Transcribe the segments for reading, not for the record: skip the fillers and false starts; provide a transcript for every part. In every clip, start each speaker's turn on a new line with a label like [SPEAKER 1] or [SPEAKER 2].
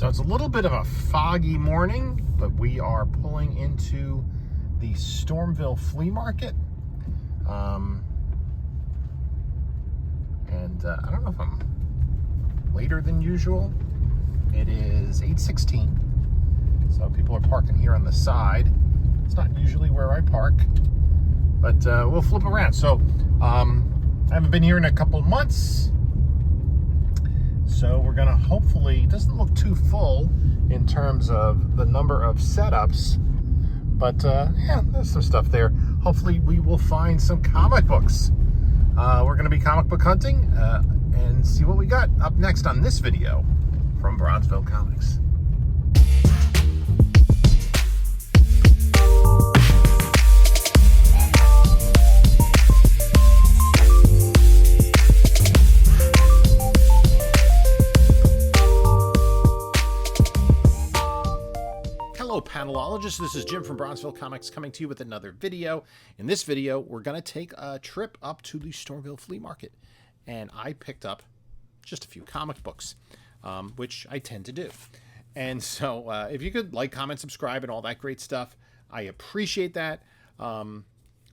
[SPEAKER 1] So it's a little bit of a foggy morning, but we are pulling into the Stormville Flea Market. I don't know if I'm later than usual. It is 8:16, so people are parking here on the side. It's not usually where I park, but we'll flip around. So I haven't been here in a couple of months, so we're gonna hopefully, it doesn't look too full in terms of the number of setups, but yeah, there's some stuff there. Hopefully we will find some comic books. We're gonna be comic book hunting and see what we got up next on this video from Bronzeville Comics. Hello panelologists, this is Jim from Bronzeville Comics coming to you with another video. In this video, we're going to take a trip up to the Stormville Flea Market, and I picked up just a few comic books, which I tend to do. And so if you could like, comment, subscribe, and all that great stuff, I appreciate that.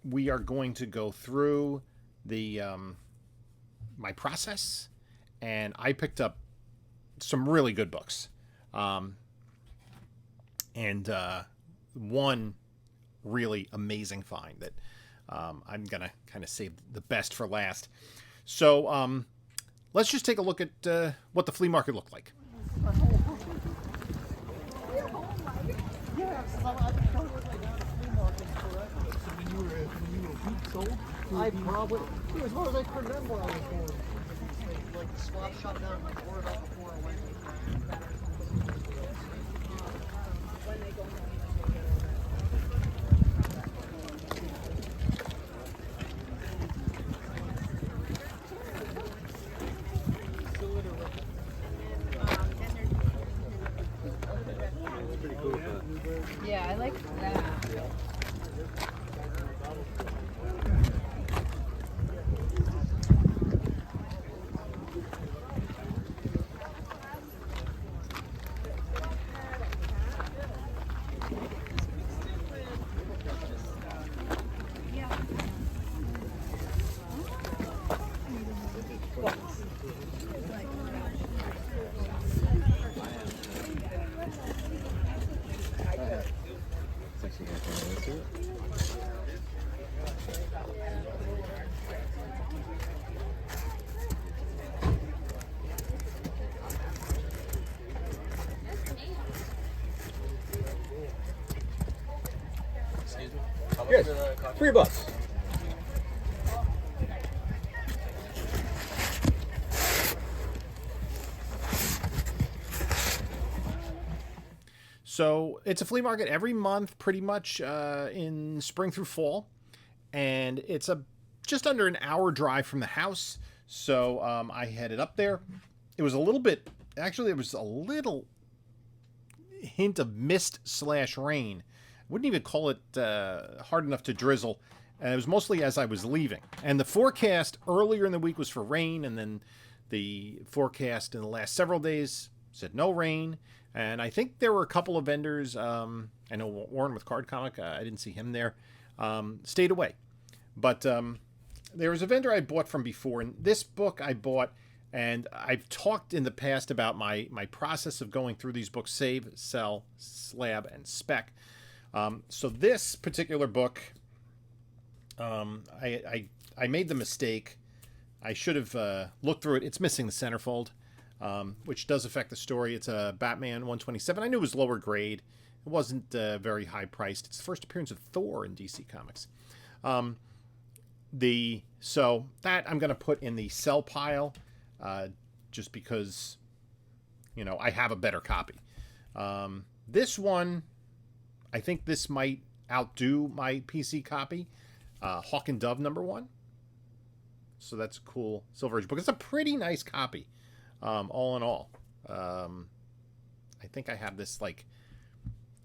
[SPEAKER 1] We are going to go through the my process, and I picked up some really good books. And one really amazing find that I'm going to kind of save the best for last. So let's just take a look at what the flea market looked like.
[SPEAKER 2] I probably, as far as I can remember, I was born. Like the swap shut down before, about before I went.
[SPEAKER 3] Yeah, I like that.
[SPEAKER 4] Yes, $3.
[SPEAKER 1] So it's a flea market every month, pretty much in spring through fall, and it's just under an hour drive from the house. So I headed up there. It was a little bit, actually, it was a little hint of mist / rain. I wouldn't even call it hard enough to drizzle. And it was mostly as I was leaving. And the forecast earlier in the week was for rain, and then the forecast in the last several days said no rain. And I think there were a couple of vendors, I know Warren with Card Comic, I didn't see him there, stayed away. But there was a vendor I bought from before, and this book I bought, and I've talked in the past about my process of going through these books: Save, Sell, Slab, and Spec. So this particular book, I made the mistake. I should have looked through it. It's missing the centerfold, which does affect the story. It's a Batman 127. I knew it was lower grade. It wasn't very high priced. It's the first appearance of Thor in DC Comics. So that I'm going to put in the sell pile, just because, you know, I have a better copy. This one, I think this might outdo my PC copy, Hawk and Dove #1. So that's a cool Silver Age book. It's a pretty nice copy, all in all. I think I have this, like,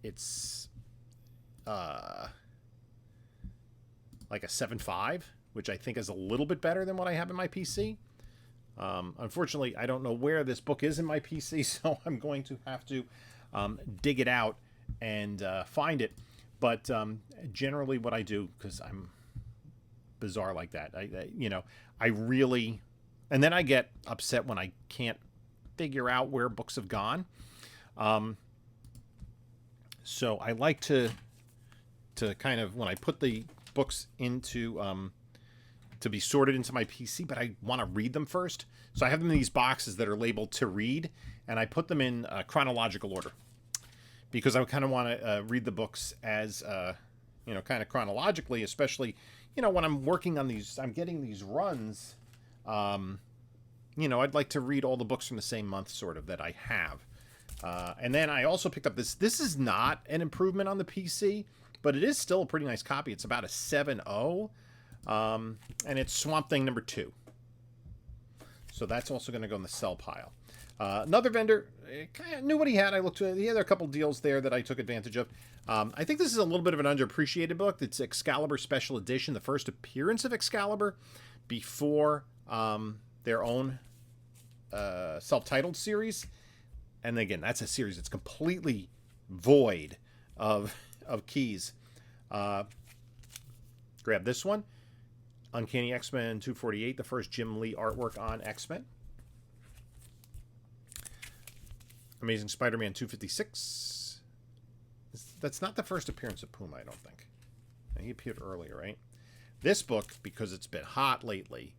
[SPEAKER 1] it's like a 7.5, which I think is a little bit better than what I have in my PC. Unfortunately, I don't know where this book is in my PC, so I'm going to have to dig it out and find it. But generally what I do, because I'm bizarre like that, I really... And then I get upset when I can't figure out where books have gone. So I like to kind of, when I put the books into... to be sorted into my PC, but I want to read them first. So I have them in these boxes that are labeled to read, and I put them in chronological order because I kind of want to read the books as, kind of chronologically, especially, when I'm working on these, I'm getting these runs. I'd like to read all the books from the same month, sort of, that I have. And then I also picked up this. This is not an improvement on the PC, but it is still a pretty nice copy. It's about a 7.0. And it's Swamp Thing number 2. So that's also going to go in the sell pile. Another vendor, kind of knew what he had. I looked at, he had a couple deals there that I took advantage of. I think this is a little bit of an underappreciated book. It's Excalibur Special Edition, the first appearance of Excalibur before their own self-titled series. And again, that's a series that's completely void of keys. Grab this one. Uncanny X-Men 248, the first Jim Lee artwork on X-Men. Amazing Spider-Man 256. That's not the first appearance of Puma, I don't think. He appeared earlier, right? This book, because it's been hot lately,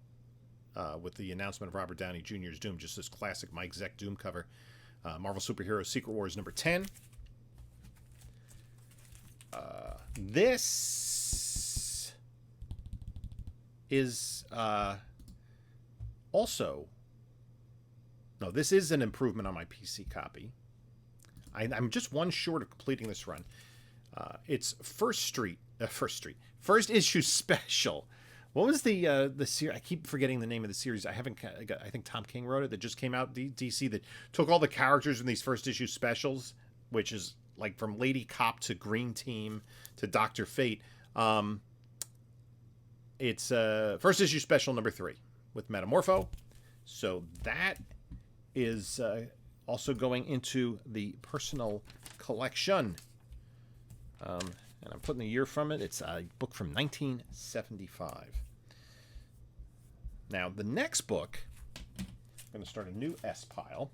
[SPEAKER 1] with the announcement of Robert Downey Jr.'s Doom, just this classic Mike Zeck Doom cover. Marvel Superheroes Secret Wars number 10. This is also... No, this is an improvement on my PC copy. I'm just one short of completing this run. It's First Issue Special. What was the series? I keep forgetting the name of the series. I think Tom King wrote it. That just came out. DC that took all the characters in these first issue specials, which is like from Lady Cop to Green Team to Dr. Fate. It's first issue special number 3 with Metamorpho. So that is also going into the personal collection. And I'm putting the year from it. It's a book from 1975. Now, the next book, I'm going to start a new S pile.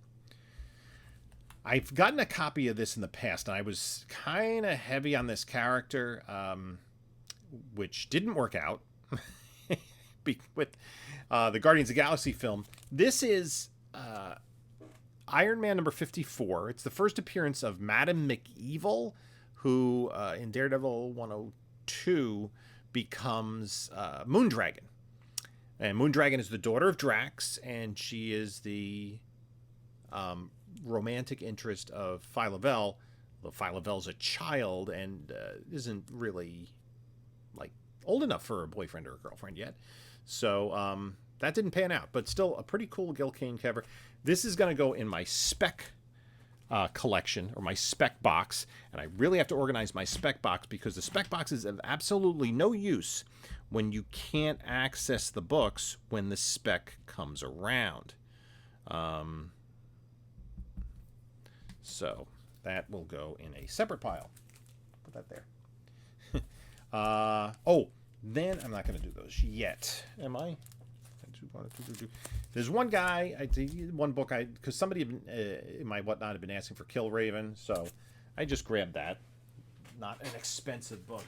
[SPEAKER 1] I've gotten a copy of this in the past, and I was kind of heavy on this character, which didn't work out with the Guardians of the Galaxy film. This is Iron Man number 54. It's the first appearance of Madam McEvil, who in Daredevil 102 becomes Moondragon. And Moondragon is the daughter of Drax, and she is the romantic interest of Phyla-Vell. Though Phyla-Vell's a child and isn't really like old enough for a boyfriend or a girlfriend yet. So that didn't pan out, but still a pretty cool Gil Kane cover. This is going to go in my spec collection, or my spec box, and I really have to organize my spec box because the spec box is of absolutely no use when you can't access the books when the spec comes around. So that will go in a separate pile. Put that there. Then I'm not going to do those yet, am I? There's one guy, one book, because somebody in my whatnot had been asking for Kill Raven, so I just grabbed that. Not an expensive book.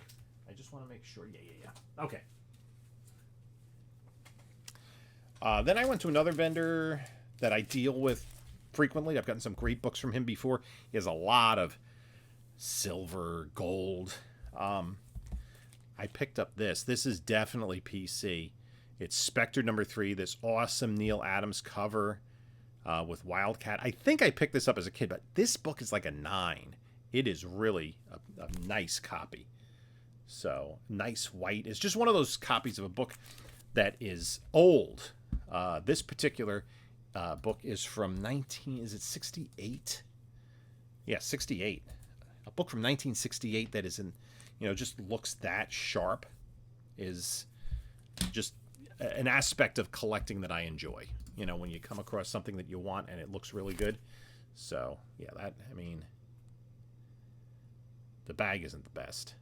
[SPEAKER 1] I just want to make sure. Yeah. Okay. Then I went to another vendor that I deal with frequently. I've gotten some great books from him before. He has a lot of silver, gold. I picked up this. This is definitely PC. It's Spectre number 3, this awesome Neil Adams cover with Wildcat. I think I picked this up as a kid, but this book is like a 9. It is really a nice copy. So, nice white. It's just one of those copies of a book that is old. This particular book is from 68? Yeah, 68. A book from 1968 that is in, just looks that sharp is just an aspect of collecting that I enjoy. you know, when you come across something that you want and it looks really good. So, yeah, that, I mean, the bag isn't the best.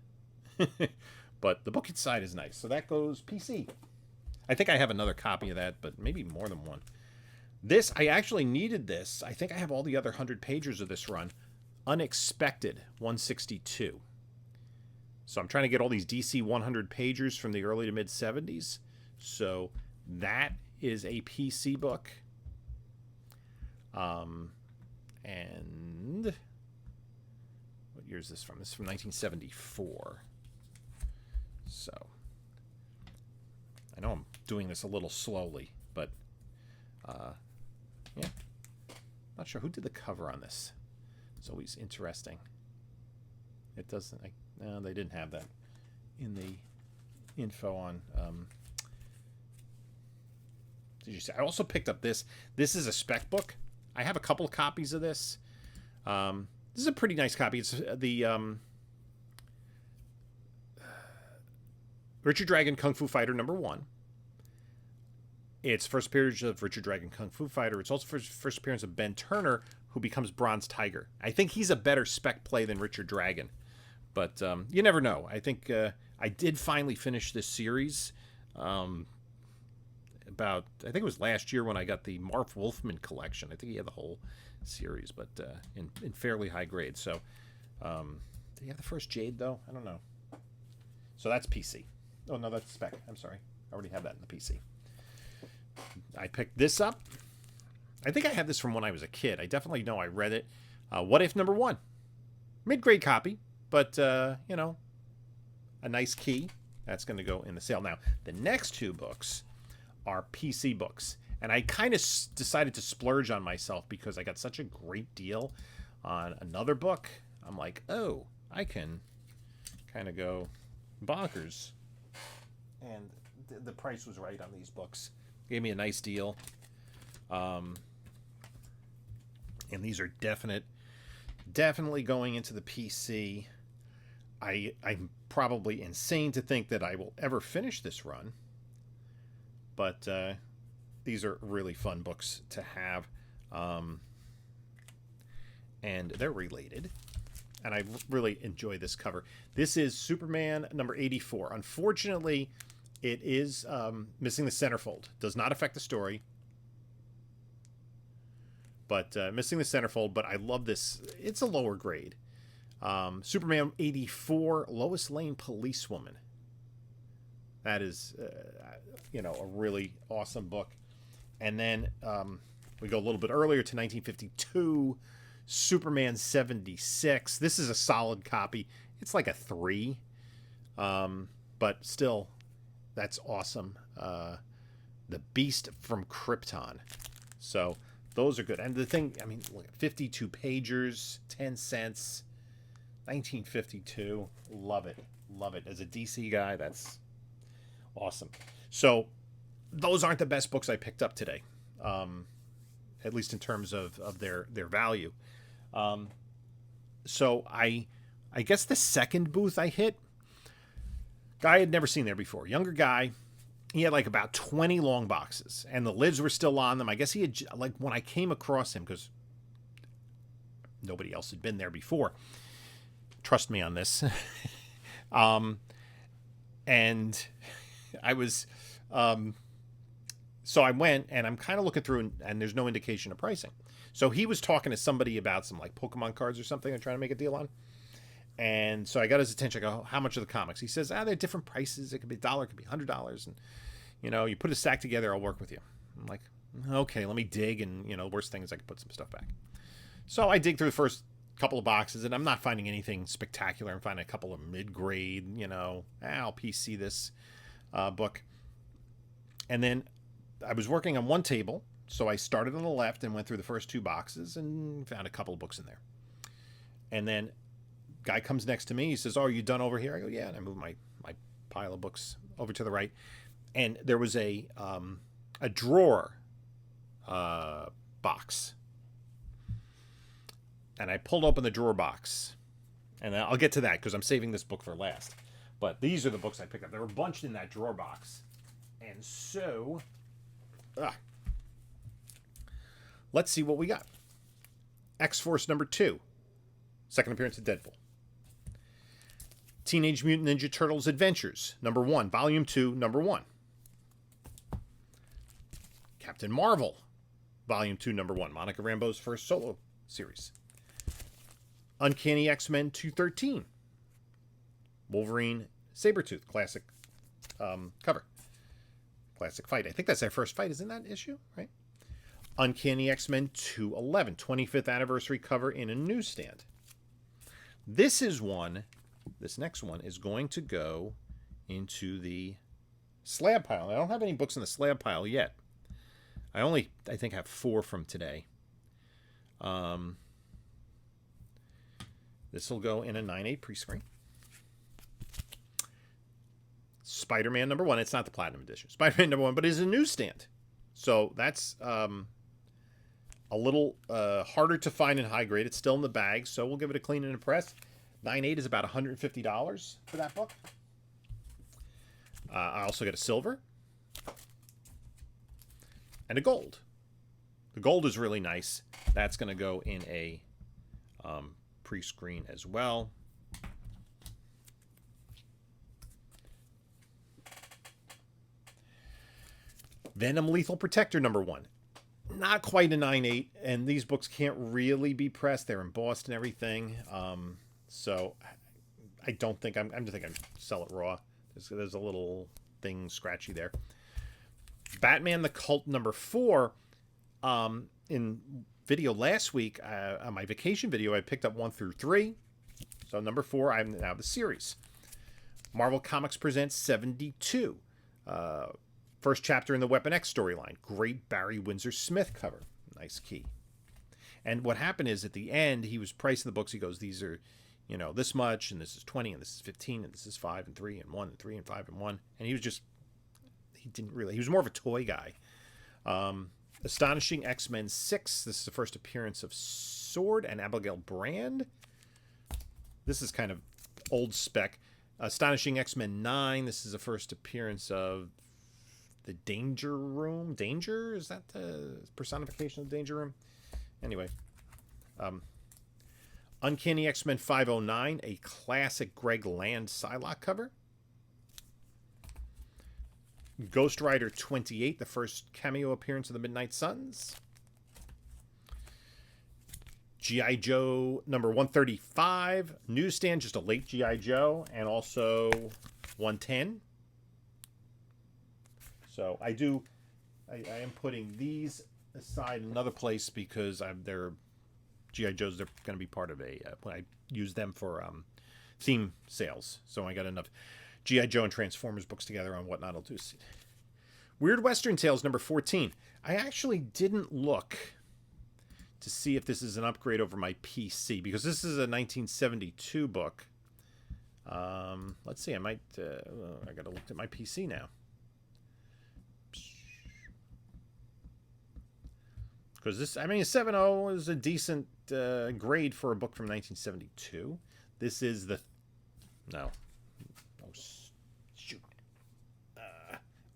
[SPEAKER 1] But the book inside is nice. So that goes PC. I think I have another copy of that, but maybe more than one. This, I actually needed this. I think I have all the other 100 pagers of this run. Unexpected 162. So I'm trying to get all these DC 100 pagers from the early to mid 70s. So that is a PC book. And what year is this from? This is from 1974. So I know I'm doing this a little slowly, but yeah. Not sure who did the cover on this. It's always interesting. It doesn't. No, they didn't have that in the info on. Did you say? I also picked up this. This is a spec book. I have a couple of copies of this. This is a pretty nice copy. It's the Richard Dragon Kung Fu Fighter #1. It's first appearance of Richard Dragon Kung Fu Fighter. It's also first appearance of Ben Turner, who becomes Bronze Tiger. I think he's a better spec play than Richard Dragon. But you never know. I think I did finally finish this series I think it was last year when I got the Marv Wolfman collection. I think he had the whole series, but in fairly high grade. So did he have the first Jade, though? I don't know. So that's PC. Oh, no, that's spec. I'm sorry. I already have that in the PC. I picked this up. I think I had this from when I was a kid. I definitely know I read it. What If #1. Mid-grade copy, but, you know, a nice key. That's going to go in the sale. Now, the next two books are PC books. And I kind of decided to splurge on myself because I got such a great deal on another book. I'm like, oh, I can kind of go bonkers. And the price was right on these books. Gave me a nice deal. And these are definitely going into the PC. I'm probably insane to think that I will ever finish this run. But these are really fun books to have. And they're related. And I really enjoy this cover. This is Superman #84. Unfortunately, it is missing the centerfold. Does not affect the story. But missing the centerfold. But I love this. It's a lower grade. Superman 84, Lois Lane Policewoman. That is, you know, a really awesome book. And then we go a little bit earlier to 1952, Superman 76. This is a solid copy. It's like a 3. But still, that's awesome. The Beast from Krypton. So those are good. And the thing, I mean, look, 52 pagers, 10 cents, 1952. Love it. Love it. As a DC guy, that's awesome. So those aren't the best books I picked up today, at least in terms of their value. So I guess the second booth I hit, guy I had never seen there before. Younger guy. He had like about 20 long boxes, and the lids were still on them. I guess he had, like, when I came across him, because nobody else had been there before. Trust me on this. And I was, so I went, and I'm kind of looking through, and there's no indication of pricing. So he was talking to somebody about some like Pokemon cards or something they're trying to make a deal on. And so I got his attention. I go, how much are the comics? He says, they're different prices. It could be $1, it could be $100. And, you know, you put a stack together, I'll work with you. I'm like, okay, let me dig. And, you know, the worst thing is I can put some stuff back. So I dig through the first couple of boxes, and I'm not finding anything spectacular. I'm finding a couple of mid-grade, you know, I'll PC this book. And then I was working on one table. So I started on the left and went through the first 2 boxes and found a couple of books in there. And then guy comes next to me. He says, "Oh, are you done over here?" I go, "Yeah." And I move my pile of books over to the right. And there was a drawer box. And I pulled open the drawer box. And I'll get to that because I'm saving this book for last. But these are the books I picked up. They were bunched in that drawer box. And so Let's see what we got. X-Force number 2. Second appearance of Deadpool. Teenage Mutant Ninja Turtles Adventures, number 1, Volume 2, number 1. Captain Marvel, Volume 2, number 1. Monica Rambeau's first solo series. Uncanny X-Men 213. Wolverine Sabretooth, classic cover. Classic fight. I think that's their first fight. Isn't that issue, right? Uncanny X-Men 211, 25th anniversary cover in a newsstand. This next one is going to go into the slab pile. I don't have any books in the slab pile yet. I think, have 4 from today. This will go in a 9/8 pre-screen. Spider-Man number 1. It's not the Platinum Edition. Spider-Man number 1, but it is a newsstand. So that's a little harder to find in high grade. It's still in the bag, so we'll give it a clean and a press. 9/8 is about $150 for that book. I also get a silver and a gold. The gold is really nice. That's going to go in a pre-screen as well. Venom Lethal Protector number 1. Not quite a 9/8, and these books can't really be pressed. They're embossed and everything. So I don't think I'm just thinking sell it raw. There's a little thing scratchy there. Batman the Cult number 4. In video last week, on my vacation video, I picked up 1 through 3. So number 4, I'm now the series. Marvel Comics presents 72. First chapter in the Weapon X storyline. Great Barry Windsor Smith cover. Nice key. And what happened is at the end, he was pricing the books. He goes, these are, this much, and this is 20, and this is 15, and this is 5 and 3 and 1 and 3 and 5 and 1. And he was more of a toy guy. Astonishing X-Men 6. This is the first appearance of Sword and Abigail Brand. This is kind of old spec. Astonishing X-Men 9. This is the first appearance of the Danger Room. Danger? Is that the personification of the Danger Room? Anyway. Uncanny X-Men 509. A classic Greg Land Psylocke cover. Ghost Rider 28, the first cameo appearance of the Midnight Suns. G.I. Joe number 135, newsstand, just a late G.I. Joe, and also 110. So I am putting these aside in another place because they're G.I. Joes. They're going to be part of when I use them for theme sales. So I got enough G.I. Joe and Transformers books together on Whatnot. I'll do Weird Western Tales number 14. I actually didn't look to see if this is an upgrade over my PC because this is a 1972 book. Let's see. I might. I got to look at my PC now. Because this, a 7.0 is a decent grade for a book from 1972. This is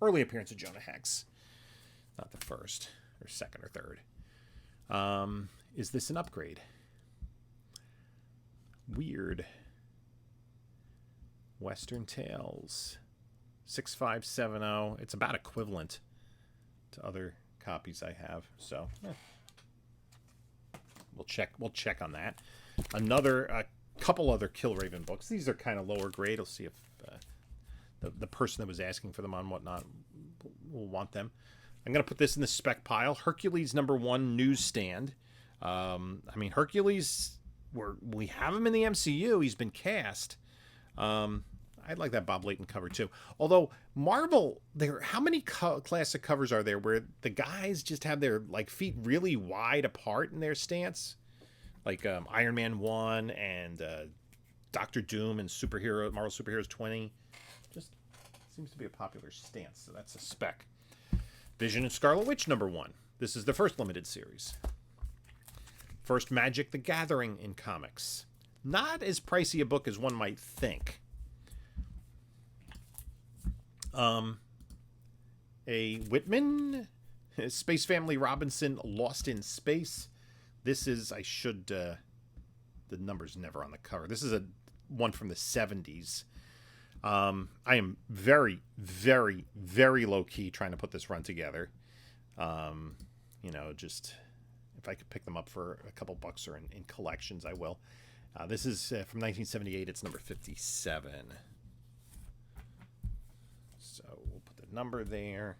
[SPEAKER 1] early appearance of Jonah Hex. Not the first, or second, or third. Is this an upgrade? Weird. Western Tales. 6570. It's about equivalent to other copies I have. So, we'll check on that. A couple other Killraven books. These are kind of lower grade. I'll see if the person that was asking for them on Whatnot will want them. I'm going to put this in the spec pile. Hercules number 1 newsstand. Hercules, we have him in the MCU. He's been cast. I'd like that Bob Layton cover too. Although Marvel, how many classic covers are there where the guys just have their feet really wide apart in their stance? Like Iron Man 1 and Doctor Doom and Marvel Superheroes 20. Just seems to be a popular stance, so that's a spec. Vision and Scarlet Witch number 1. This is the first limited series. First Magic the Gathering in comics. Not as pricey a book as one might think. A Whitman Space Family Robinson, Lost in Space. This is, the number's never on the cover. This is a one from the 70s. I am very, very, very low-key trying to put this run together. Just if I could pick them up for a couple bucks or in collections, I will. This is from 1978. It's number 57. So we'll put the number there.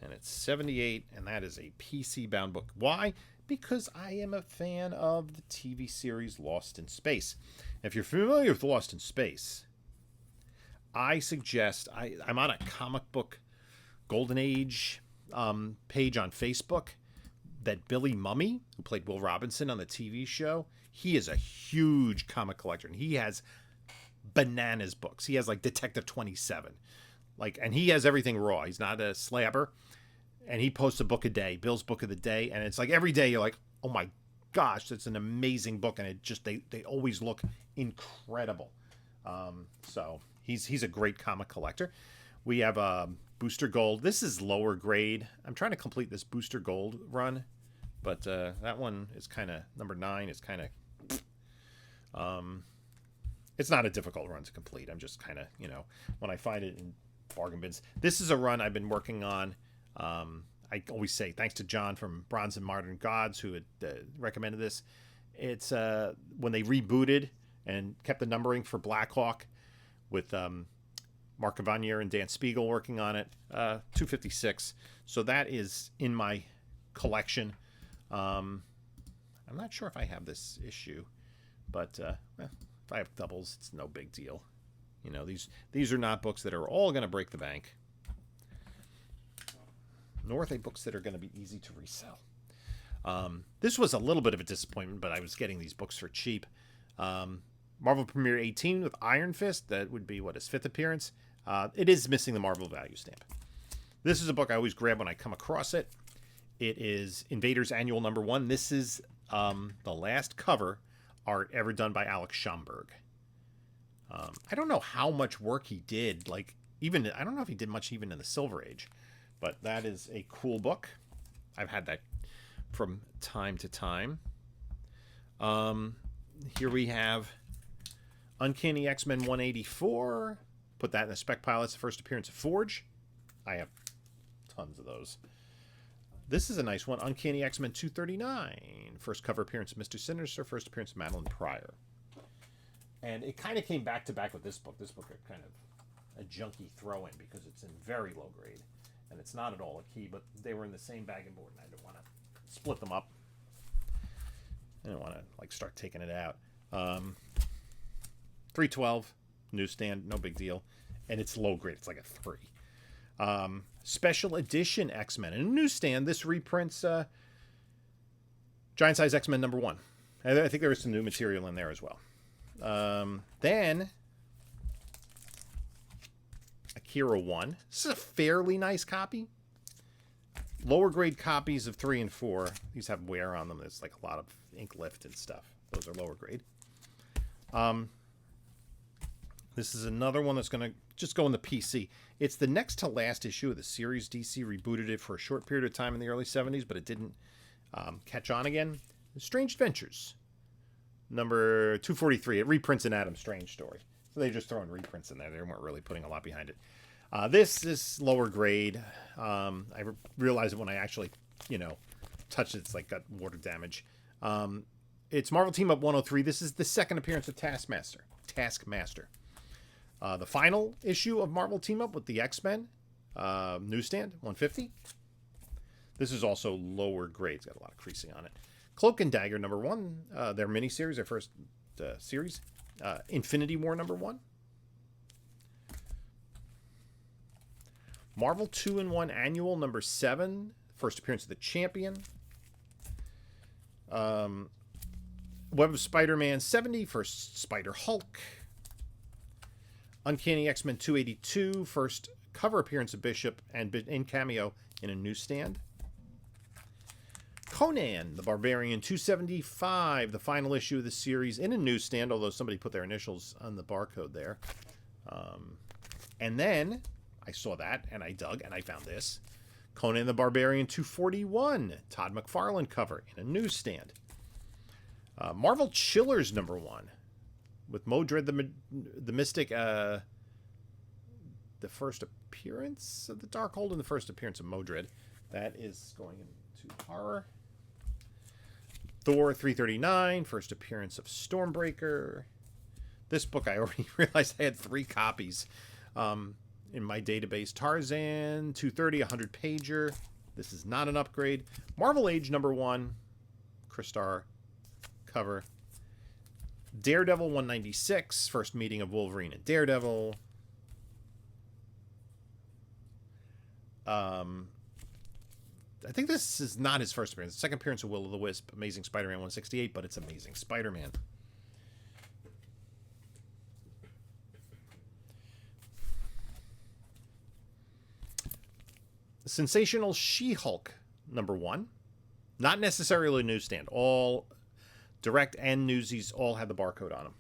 [SPEAKER 1] And it's 78, and that is a PC-bound book. Why? Because I am a fan of the TV series Lost in Space. If you're familiar with Lost in Space, I suggest, I'm on a comic book Golden Age page on Facebook, that Billy Mumy, who played Will Robinson on the TV show, he is a huge comic collector, and he has bananas books. He has like Detective 27. And he has everything raw. He's not a slabber. And he posts a book a day, Bill's book of the day. And it's like every day you're like, oh my gosh, that's an amazing book. And it just, they always look incredible. So he's a great comic collector. We have Booster Gold. This is lower grade. I'm trying to complete this Booster Gold run. But that one is kind of, number 9 is kind of, it's not a difficult run to complete. I'm just kind of, when I find it in bargain bins. This is a run I've been working on. I always say thanks to John from Bronze and Modern Gods who had recommended this. It's when they rebooted and kept the numbering for Blackhawk with Mark Cavanier and Dan Spiegel working on it. 256. So that is in my collection. I'm not sure if I have this issue, but if I have doubles, it's no big deal. These are not books that are all going to break the bank, nor are they books that are going to be easy to resell. This was a little bit of a disappointment, but I was getting these books for cheap. Marvel Premiere 18 with Iron Fist, that would be, his 5th appearance. It is missing the Marvel value stamp. This is a book I always grab when I come across it. It is Invaders Annual number 1. This is the last cover art ever done by Alex Schomburg. I don't know how much work he did. I don't know if he did much even in the Silver Age, but that is a cool book. I've had that from time to time. Here we have Uncanny X-Men 184. Put that in the spec pile. It's the first appearance of Forge. I have tons of those. This is a nice one. Uncanny X-Men 239. First cover appearance of Mr. Sinister. First appearance of Madeline Pryor. And it kind of came back to back with this book. This book is kind of a junky throw-in because it's in very low grade. And it's not at all a key, but they were in the same bag and board, and I didn't want to split them up. I didn't want to start taking it out. 312, newsstand, no big deal. And it's low grade. It's like a 3. Special edition X-Men. In a newsstand, this reprints Giant Size X-Men number 1. I think there is some new material in there as well. Then Akira 1. This is a fairly nice copy. Lower grade copies of 3 and 4. These have wear on them. There's a lot of ink lift and stuff. Those are lower grade. This is another one that's going to just go in the PC. It's the next to last issue of the series. DC rebooted it for a short period of time in the early 70s, but it didn't catch on again. Strange Adventures. Number 243. It reprints an Adam Strange story. So they just throwing reprints in there. They weren't really putting a lot behind it. This is lower grade. I realized it when I actually, touched it. It's got water damage. It's Marvel Team Up 103. This is the second appearance of Taskmaster. The final issue of Marvel Team Up with the X-Men. Newsstand, 150. This is also lower grade. It's got a lot of creasing on it. Cloak and Dagger number 1, their miniseries, their first series. Infinity War number 1. Marvel 2-in-1 Annual number 7, first appearance of the Champion. Web of Spider-Man 70, first Spider-Hulk. Uncanny X-Men 282, first cover appearance of Bishop and in cameo in a newsstand. Conan the Barbarian 275, the final issue of the series in a newsstand, although somebody put their initials on the barcode there. And then I saw that and I dug and I found this. Conan the Barbarian 241, Todd McFarlane cover in a newsstand. Marvel Chillers #1 with Modred the Mystic. The first appearance of the Darkhold and the first appearance of Modred. That is going into horror. Thor 339, first appearance of Stormbreaker. This book, I already realized I had 3 copies in my database. Tarzan 230, 100-pager. This is not an upgrade. Marvel Age #1, Crystar cover. Daredevil 196, first meeting of Wolverine and Daredevil. I think this is not his first appearance. Second appearance of Will-O-the-Wisp, Amazing Spider-Man 168, but it's Amazing Spider-Man. Sensational She-Hulk #1. Not necessarily a newsstand. All direct and newsies all had the barcode on them.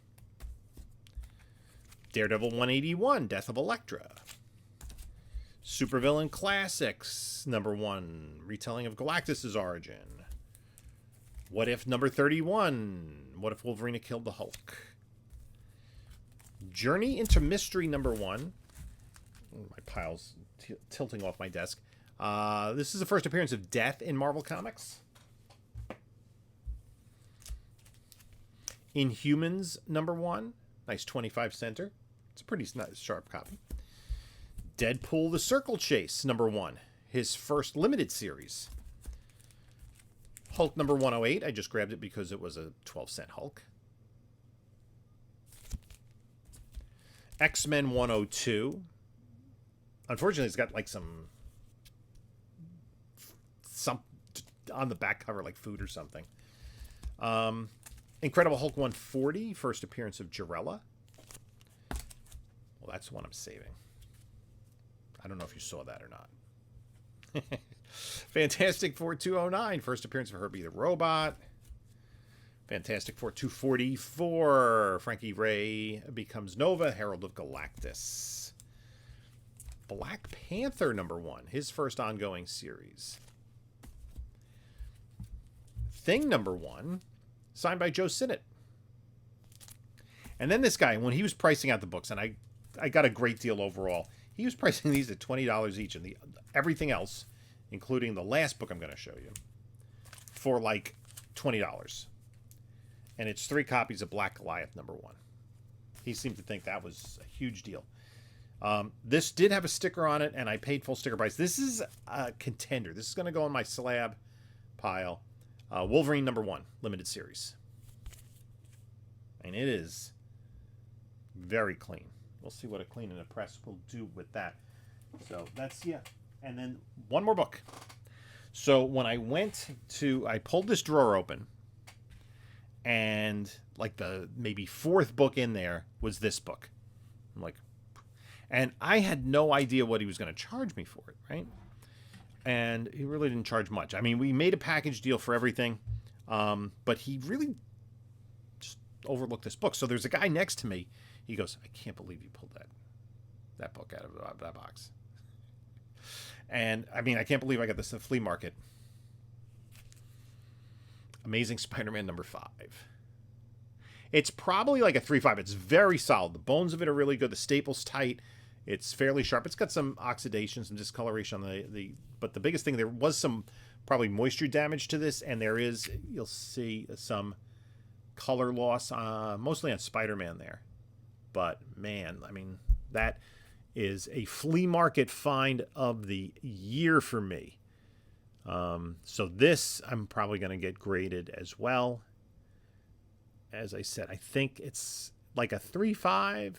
[SPEAKER 1] Daredevil 181, Death of Elektra. Supervillain Classics #1, retelling of Galactus' origin. What If #31, What If Wolverine had killed the Hulk. Journey into Mystery #1. My pile's tilting off my desk. This is the first appearance of Death in Marvel Comics. Inhumans #1, nice 25 center. It's a pretty nice, sharp copy. Deadpool the Circle Chase #1, his first limited series. Hulk #108, I just grabbed it because it was a 12-cent Hulk. X-Men 102. Unfortunately, it's got like some on the back cover, like food or something. Incredible Hulk 140, first appearance of Jarella. Well, that's one I'm saving. I don't know if you saw that or not. Fantastic Four 209, first appearance of Herbie the Robot. Fantastic Four 244, Frankie Ray becomes Nova, Herald of Galactus. Black Panther #1, his first ongoing series. Thing #1, signed by Joe Sinnott. And then this guy, when he was pricing out the books, and I got a great deal overall, he was pricing these at $20 each, and everything else, including the last book I'm going to show you, for like $20. And it's 3 copies of Black Goliath #1. He seemed to think that was a huge deal. This did have a sticker on it, and I paid full sticker price. This is a contender. This is going to go in my slab pile. Wolverine #1, limited series. And it is very clean. We'll see what a clean and a press will do with that. So that's, yeah. And then one more book. So when I pulled this drawer open, and like the maybe 4th book in there was this book. I'm like, and I had no idea what he was going to charge me for it, right? And he really didn't charge much. I mean, we made a package deal for everything, but he really just overlooked this book. So there's a guy next to me. He goes, I can't believe you pulled that book out of that box. And, I mean, I can't believe I got this at the flea market. Amazing Spider-Man #5. It's probably like a 3.5. It's very solid. The bones of it are really good. The staple's tight. It's fairly sharp. It's got some oxidation, some discoloration on but the biggest thing, there was some probably moisture damage to this, and there is, you'll see some color loss, mostly on Spider-Man there. But, man, I mean, that is a flea market find of the year for me. So this, I'm probably going to get graded as well. As I said, I think it's like a 3.5.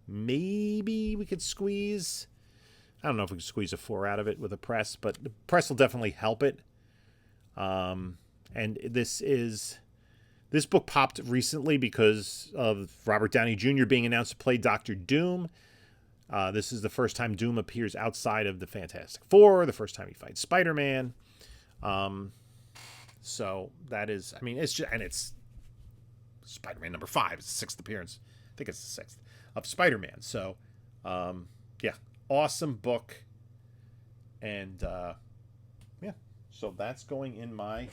[SPEAKER 1] Maybe we could squeeze, I don't know if we could squeeze a 4 out of it with a press, but the press will definitely help it. And this book popped recently because of Robert Downey Jr. being announced to play Dr. Doom. This is the first time Doom appears outside of the Fantastic Four, the first time he fights Spider-Man. So that is, I mean, it's just, and it's Spider-Man #5. It's the 6th appearance. I think it's the 6th of Spider-Man. So, yeah, awesome book. And yeah, so that's going in my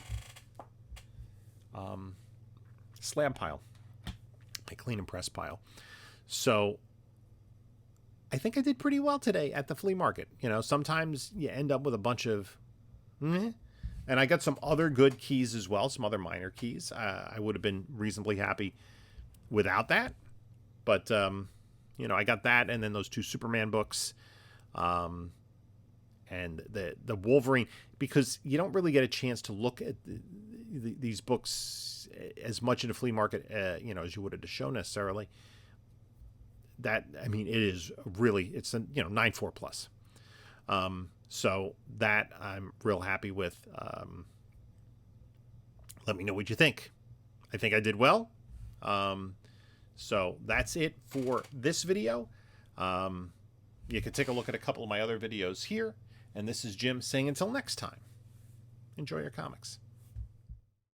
[SPEAKER 1] slab pile, my clean and press pile. So I think I did pretty well today at the flea market. You know, sometimes you end up with a bunch of and I got some other good keys as well, some other minor keys. I would have been reasonably happy without that. But, you know, I got that and then those 2 Superman books. And the Wolverine, because you don't really get a chance to look at these books as much at a flea market, you know, as you would at a show necessarily. That, I mean, it is really, it's a, you know, 9.4 plus. So that I'm real happy with. Let me know what you think. I think I did well. So that's it for this video. You can take a look at a couple of my other videos here. And this is Jim saying until next time, enjoy your comics.